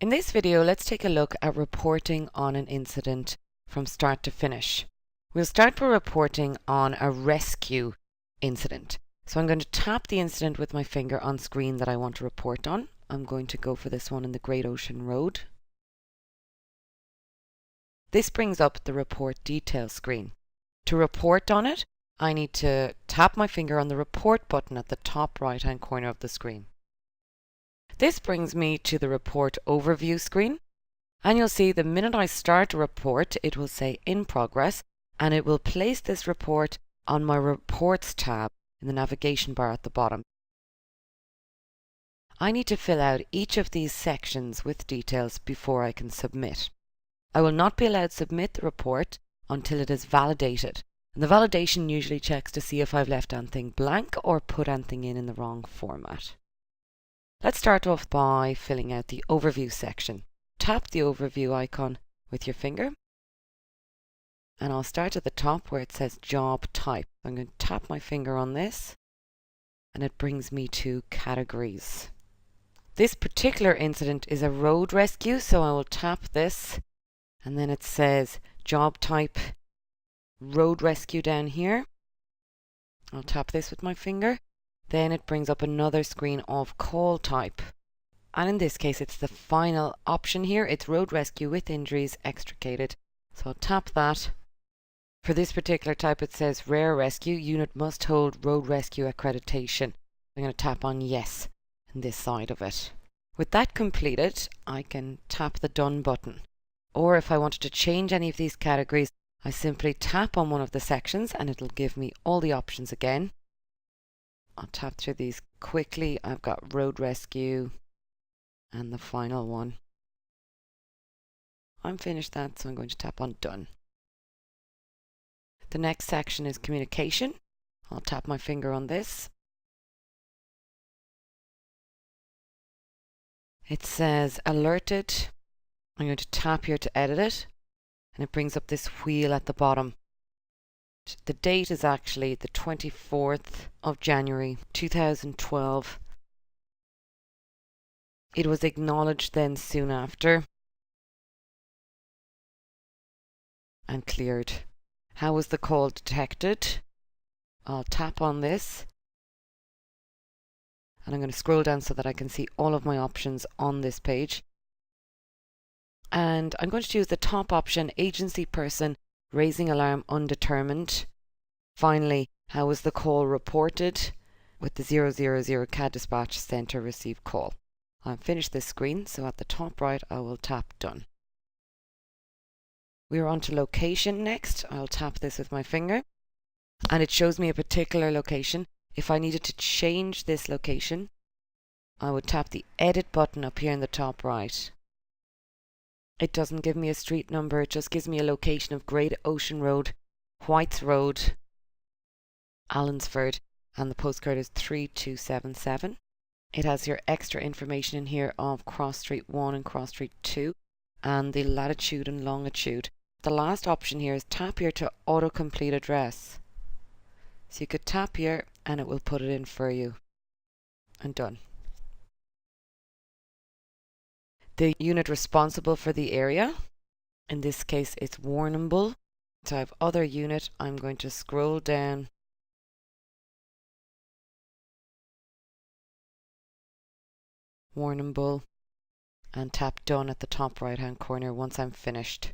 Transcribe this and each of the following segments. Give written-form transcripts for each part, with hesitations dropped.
In this video, let's take a look at reporting on an incident from start to finish. We'll start by reporting on a rescue incident. So I'm going to tap the incident with my finger on screen that I want to report on. I'm going to go for this one in the Great Ocean Road. This brings up the report details screen. To report on it, I need to tap my finger on the report button at the top right hand corner of the screen. This brings me to the report overview screen, and you'll see the minute I start a report it will say in progress, and it will place this report on my reports tab in the navigation bar at the bottom. I need to fill out each of these sections with details before I can submit. I will not be allowed to submit the report until it is validated, and the validation usually checks to see if I've left anything blank or put anything in the wrong format. Let's start off by filling out the overview section. Tap the overview icon with your finger, and I'll start at the top where it says job type. I'm going to tap my finger on this, and it brings me to categories. This particular incident is a road rescue, so I will tap this, and then it says job type road rescue down here. I'll tap this with my finger. Then it brings up another screen of call type, and in this case it's the final option here. It's road rescue with injuries extricated, so I'll tap that. For this particular type it says rare rescue, unit must hold road rescue accreditation. I'm going to tap on yes on this side of it. With that completed, I can tap the done button, or if I wanted to change any of these categories, I simply tap on one of the sections and it'll give me all the options again. I'll tap through these quickly. I've got road rescue and the final one. I'm finished that, so I'm going to tap on done. The next section is communication. I'll tap my finger on this. It says alerted. I'm going to tap here to edit it, and it brings up this wheel at the bottom. The date is actually the 24th of January 2012. It was acknowledged then soon after and cleared. How was the call detected? I'll tap on this, and I'm going to scroll down so that I can see all of my options on this page. And I'm going to choose the top option, agency person, raising alarm undetermined. Finally, how was the call reported? With the 000 CAD dispatch center received call. I've finished this screen, so at the top right I will tap done. We are on to location next. I'll tap this with my finger, and it shows me a particular location. If I needed to change this location, I would tap the edit button up here in the top right. It doesn't give me a street number, it just gives me a location of Great Ocean Road, Whites Road, Allensford, and the postcode is 3277. It has your extra information in here of Cross Street 1 and Cross Street 2, and the latitude and longitude. The last option here is tap here to autocomplete address. So you could tap here and it will put it in for you. And done. The unit responsible for the area, in this case it's Warrnambool. So I have other unit. I'm going to scroll down Warrnambool and tap done at the top right hand corner once I'm finished.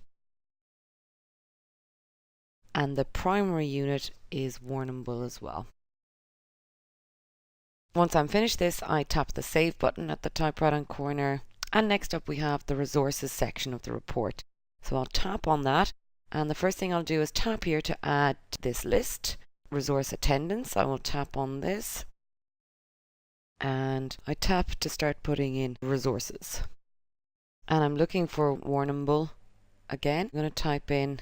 And the primary unit is Warrnambool as well. Once I'm finished this, I tap the save button at the top right hand corner. And next up we have the resources section of the report. So I'll tap on that, and the first thing I'll do is tap here to add to this list. Resource attendance, I will tap on this, and I tap to start putting in resources. And I'm looking for Warrnambool again. I'm going to type in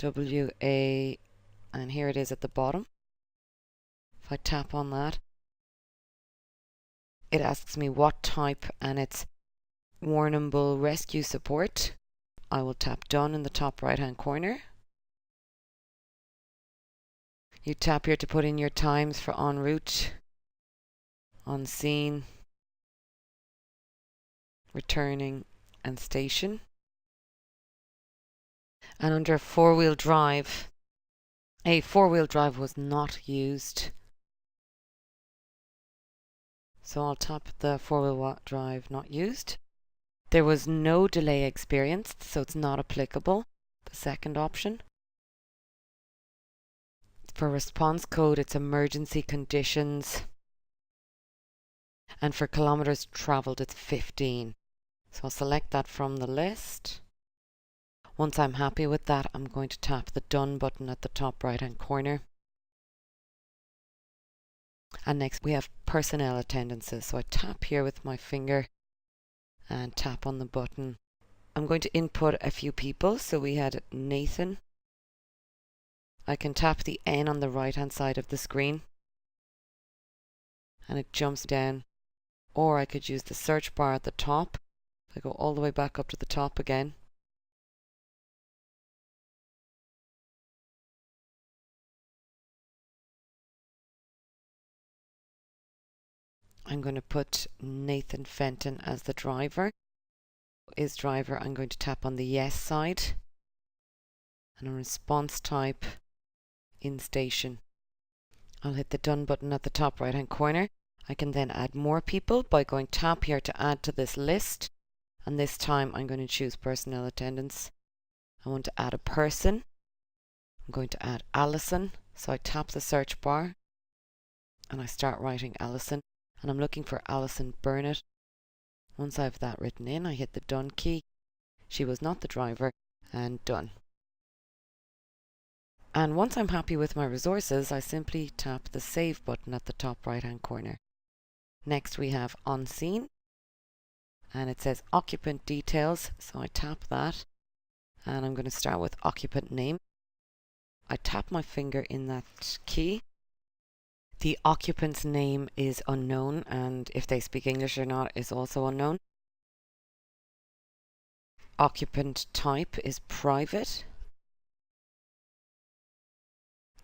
WA, and here it is at the bottom. If I tap on that, it asks me what type, and it's Warrnambool Rescue Support. I will tap done in the top right hand corner. You tap here to put in your times for en route, on scene, returning, and station. And under four-wheel drive, a four-wheel drive was not used. So I'll tap the four-wheel drive not used. There was no delay experienced, so it's not applicable, the second option. For response code, it's emergency conditions. And for kilometers traveled, it's 15. So I'll select that from the list. Once I'm happy with that, I'm going to tap the Done button at the top right-hand corner. And next we have personnel attendances. So I tap here with my finger and tap on the button. I'm going to input a few people. So we had Nathan. I can tap the N on the right-hand side of the screen and it jumps down. Or I could use the search bar at the top. If I go all the way back up to the top again. I'm going to put Nathan Fenton as the driver. Is driver, I'm going to tap on the yes side. And a response type in station. I'll hit the Done button at the top right hand corner. I can then add more people by going tap here to add to this list. And this time I'm going to choose personnel attendance. I want to add a person. I'm going to add Alison. So I tap the search bar and I start writing Alison. And I'm looking for Alison Burnett. Once I have that written in, I hit the Done key. She was not the driver, and done. And once I'm happy with my resources, I simply tap the Save button at the top right-hand corner. Next we have On Scene, and it says Occupant Details, so I tap that, and I'm going to start with Occupant Name. I tap my finger in that key. The occupant's name is unknown, and if they speak English or not is also unknown. Occupant type is private.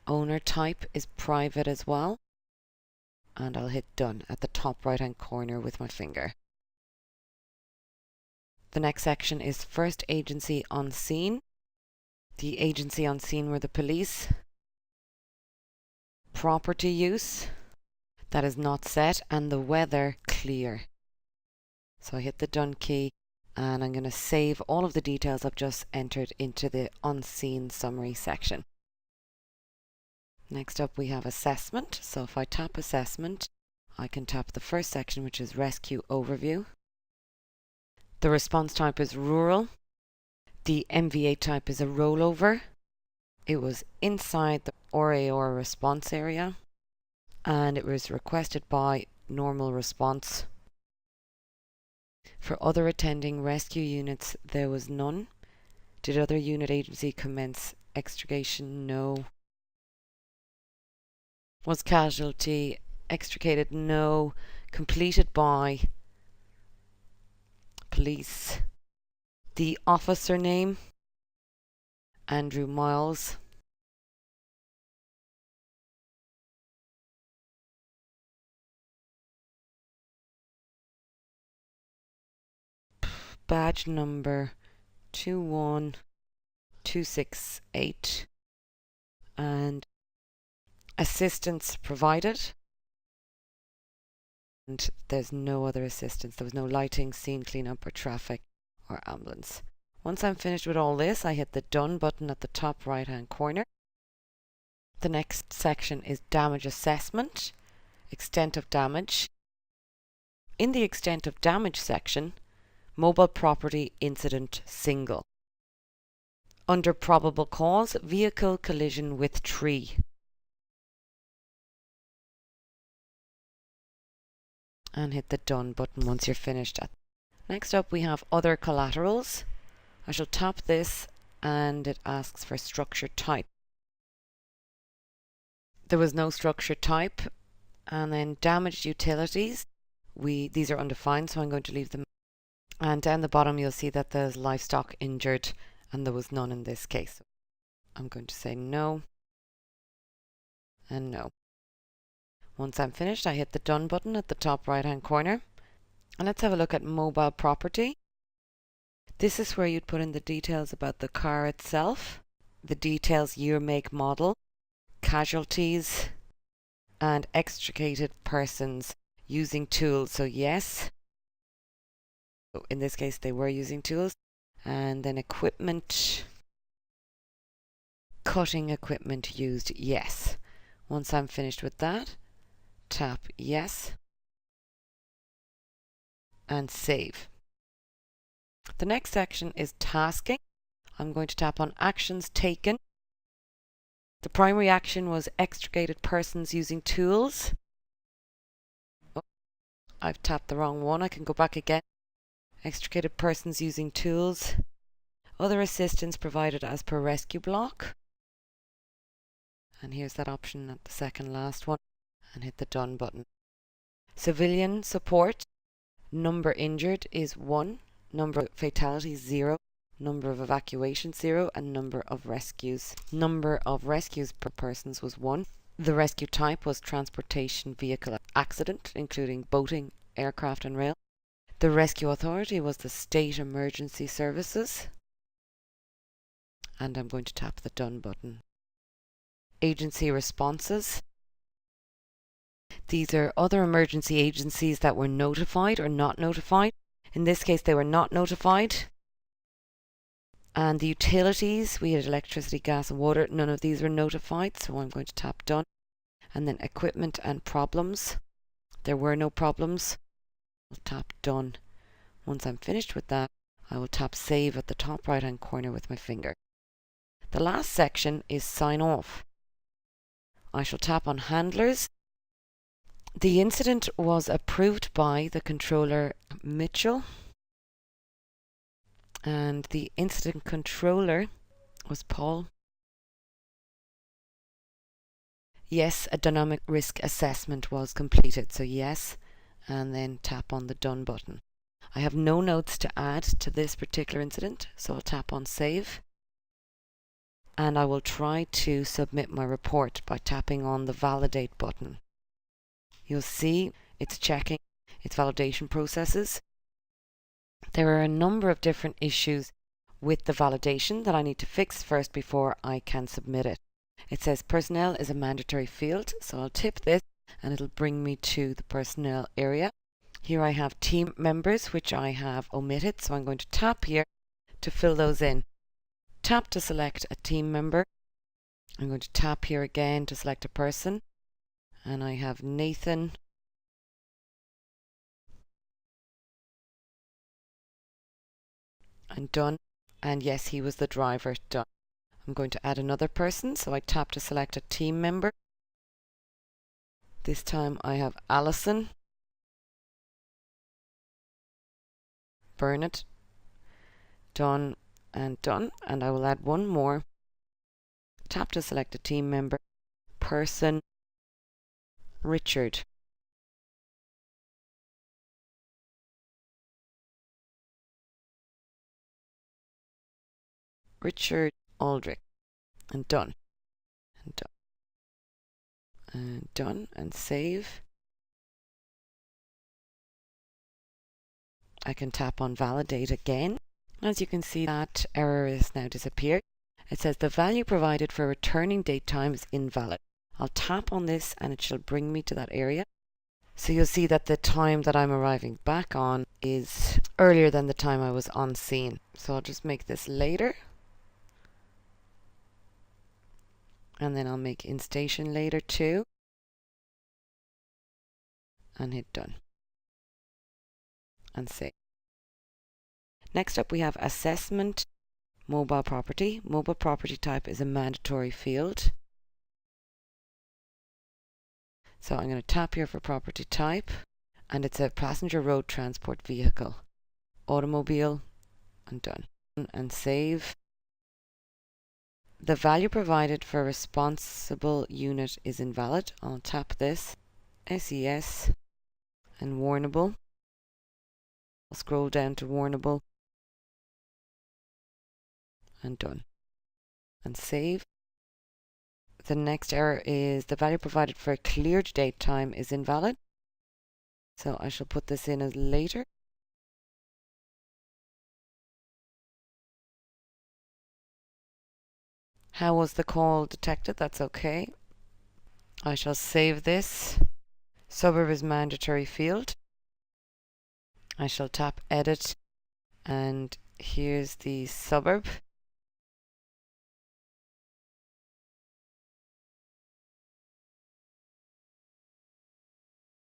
Owner type is private as well. And I'll hit Done at the top right hand corner with my finger. The next section is First Agency on Scene. The agency on scene were the police. Property use, that is not set, and the weather clear. So I hit the Done key and I'm going to save all of the details I've just entered into the On Scene summary section. Next up we have Assessment. So if I tap Assessment, I can tap the first section, which is Rescue Overview. The response type is rural. The MVA type is a rollover. It was inside the RAR response area, and it was requested by normal response. For other attending rescue units, there was none. Did other unit agency commence extrication? No. Was casualty extricated? No. Completed by police. The officer name, Andrew Miles. Badge number 21268. And assistance provided. And there's no other assistance. There was no lighting, scene cleanup, or traffic, or ambulance. Once I'm finished with all this, I hit the Done button at the top right hand corner. The next section is Damage Assessment, Extent of Damage. In the Extent of Damage section, Mobile Property Incident Single. Under Probable Cause, Vehicle Collision with Tree. And hit the Done button once you're finished. Next up we have Other Collaterals. I shall tap this and it asks for structure type. There was no structure type. And then damaged utilities. These are undefined, so I'm going to leave them. And down the bottom you'll see that there's livestock injured, and there was none in this case. I'm going to say no and no. Once I'm finished, I hit the Done button at the top right hand corner. And let's have a look at mobile property. This is where you'd put in the details about the car itself, the details year, make, model, casualties, and extricated persons using tools. So yes, in this case they were using tools. And then equipment, cutting equipment used, yes. Once I'm finished with that, tap yes and save. The next section is tasking. I'm going to tap on actions taken. The primary action was extricated persons using tools. Oh, I've tapped the wrong one. I can go back again. Extricated persons using tools. Other assistance provided as per rescue block. And here's that option at the second last one. And hit the done button. Civilian support. Number injured is 1. Number of fatalities 0. Number of evacuations 0. And number of rescues. Number of rescues per persons was 1. The rescue type was transportation vehicle accident, including boating, aircraft and rail. The rescue authority was the State Emergency Services. And I'm going to tap the done button. Agency responses. These are other emergency agencies that were notified or not notified. In this case, they were not notified. And the utilities, we had electricity, gas and water. None of these were notified, so I'm going to tap done. And then equipment and problems. There were no problems. I'll tap done. Once I'm finished with that, I will tap save at the top right hand corner with my finger. The last section is sign off. I shall tap on handlers. The incident was approved by the controller Mitchell, and the incident controller was Paul. Yes, a dynamic risk assessment was completed, so yes, and then tap on the done button. I have no notes to add to this particular incident, so I'll tap on save. And I will try to submit my report by tapping on the validate button. You'll see it's checking its validation processes. There are a number of different issues with the validation that I need to fix first before I can submit it. It says personnel is a mandatory field, so I'll tip this and it'll bring me to the personnel area. Here I have team members, which I have omitted, so I'm going to tap here to fill those in. Tap to select a team member. I'm going to tap here again to select a person, and I have Nathan and done, and yes, he was the driver, done. I'm going to add another person, so I tap to select a team member. This time I have Alison, Bernard, done and done, and I will add one more. Tap to select a team member, person Richard. Richard Aldrich, and done and done and done, and save. I can tap on validate again. As you can see, that error is now disappeared. It says the value provided for returning date time is invalid. I'll tap on this and it shall bring me to that area. So you'll see that the time that I'm arriving back on is earlier than the time I was on scene. So I'll just make this later. And then I'll make in station later too. And hit done. And save. Next up we have assessment, mobile property. Mobile property type is a mandatory field. So I'm going to tap here for property type, and it's a passenger road transport vehicle. Automobile, and done. And save. The value provided for responsible unit is invalid. I'll tap this. SES and warnable. I'll scroll down to warnable. And done. And save. The next error is the value provided for cleared date time is invalid. So I shall put this in as later. How was the call detected? That's okay. I shall save this. Suburb is mandatory field. I shall tap edit, and here's the suburb.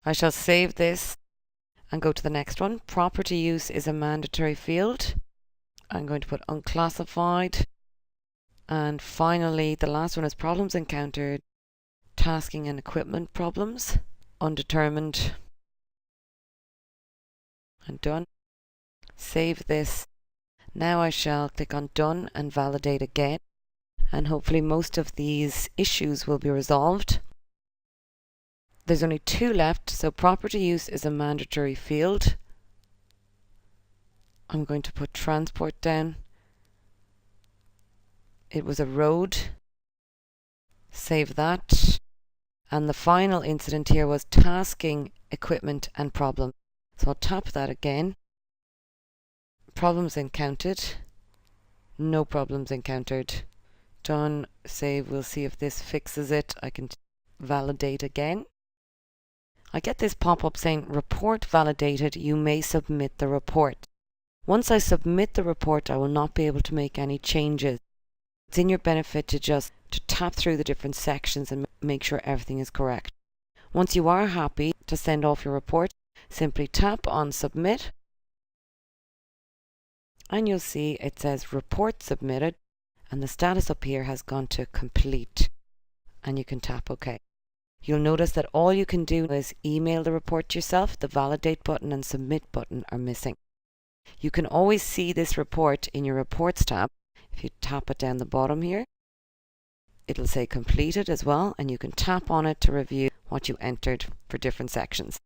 I shall save this and go to the next one. Property use is a mandatory field. I'm going to put unclassified. And finally, the last one is problems encountered, tasking and equipment problems, undetermined, and done. Save this. Now I shall click on done and validate again, and hopefully most of these issues will be resolved. There's only 2 left, so property use is a mandatory field. I'm going to put transport down. It was a road. Save that. And the final incident here was tasking, equipment and problem. So I'll tap that again. Problems encountered. No problems encountered. Done. Save. We'll see if this fixes it. I can validate again. I get this pop-up saying report validated. You may submit the report. Once I submit the report, I will not be able to make any changes. It's in your benefit to tap through the different sections and make sure everything is correct. Once you are happy to send off your report, simply tap on submit, and you'll see it says report submitted, and the status up here has gone to complete, and you can tap OK. You'll notice that all you can do is email the report yourself. The validate button and submit button are missing. You can always see this report in your reports tab. If you tap it down the bottom here, it'll say completed as well, and you can tap on it to review what you entered for different sections.